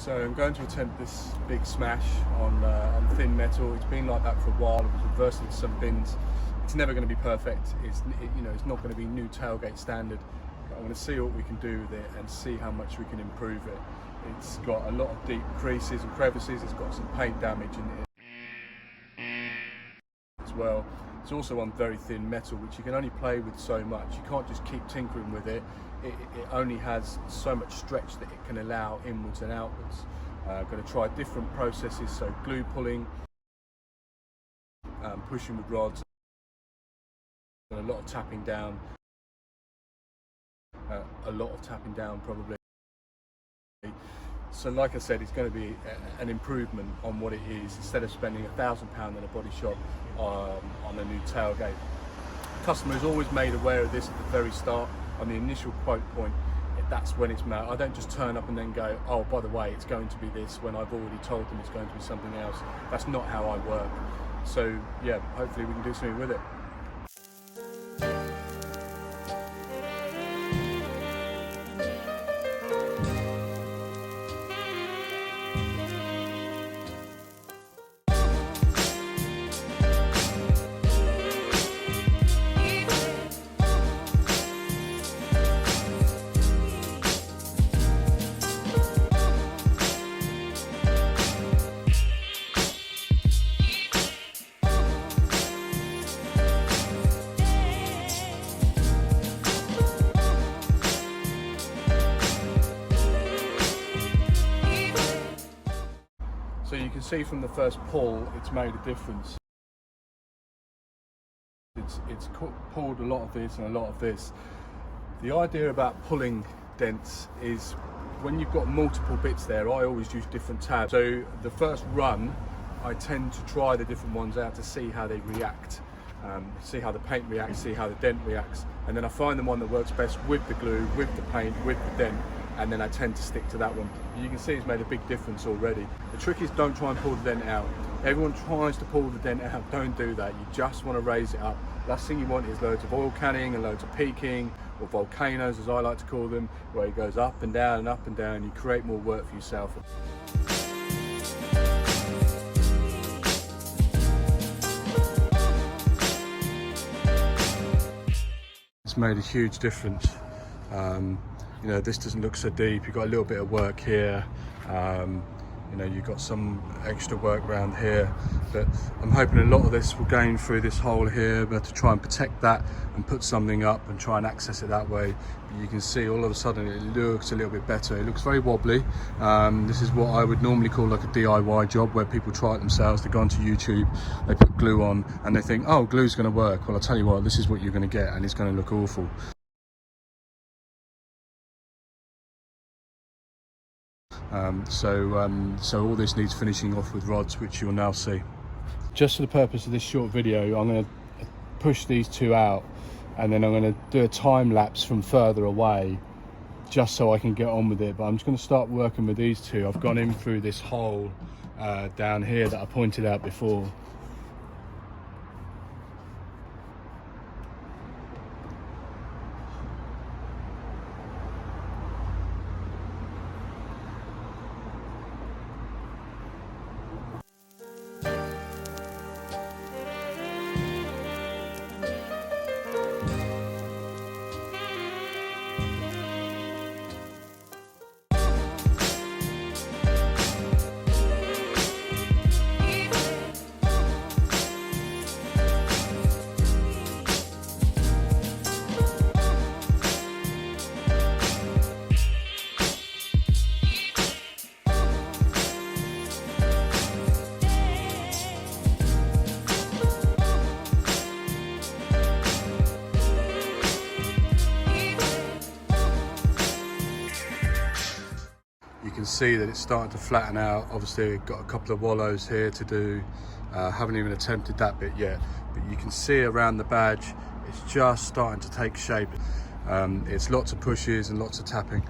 So I'm going to attempt this big smash on thin metal. It's been like that for a while. It was reversing some bins. It's never going to be perfect. It's not going to be new tailgate standard. But I'm going to see what we can do with it and see how much we can improve it. It's got a lot of deep creases and crevices. It's got some paint damage in it as well. It's also on very thin metal, which you can only play with so much. You can't just keep tinkering with it. It only has so much stretch that it can allow inwards and outwards. I'm going to try different processes, so glue pulling, pushing with rods, and a lot of tapping down. Probably. So like I said, it's going to be an improvement on what it is. Instead of spending £1,000 in a body shop on a new tailgate. The customer is always made aware of this at the very start, on the initial quote point. That's when it's made. I don't just turn up and then go, oh, by the way, it's going to be this, when I've already told them it's going to be something else. That's not how I work. So yeah, hopefully we can do something with it. So you can see from the first pull, it's made a difference. It's pulled a lot of this and a lot of this. The idea about pulling dents is when you've got multiple bits there, I always use different tabs. So the first run, I tend to try the different ones out to see how they react. See how the paint reacts, see how the dent reacts. And then I find the one that works best with the glue, with the paint, with the dent. And then I tend to stick to that one. You can see it's made a big difference already. The trick is don't try and pull the dent out. Everyone tries to pull the dent out, don't do that. You just want to raise it up. Last thing you want is loads of oil canning and loads of peaking, or volcanoes as I like to call them, where it goes up and down and up and down. You create more work for yourself. It's made a huge difference. You know, this doesn't look so deep. You've got a little bit of work here. You know, you've got some extra work around here, but I'm hoping a lot of this will gain through this hole here, but to try and protect that and put something up and try and access it that way. You can see all of a sudden it looks a little bit better. It looks very wobbly. This is what I would normally call like a DIY job, where people try it themselves. They go onto YouTube, they put glue on and they think, oh, glue's going to work. Well, I'll tell you what, this is what you're going to get, and it's going to look awful. So all this needs finishing off with rods, which you'll now see. Just for the purpose of this short video, I'm going to push these two out, and then I'm going to do a time lapse from further away, just so I can get on with it. But I'm just going to start working with these two. I've gone in through this hole down here that I pointed out before. You can see that it's starting to flatten out. Obviously, I've got a couple of wallows here to do. Haven't even attempted that bit yet, but you can see around the badge, it's just starting to take shape. It's lots of pushes and lots of tapping.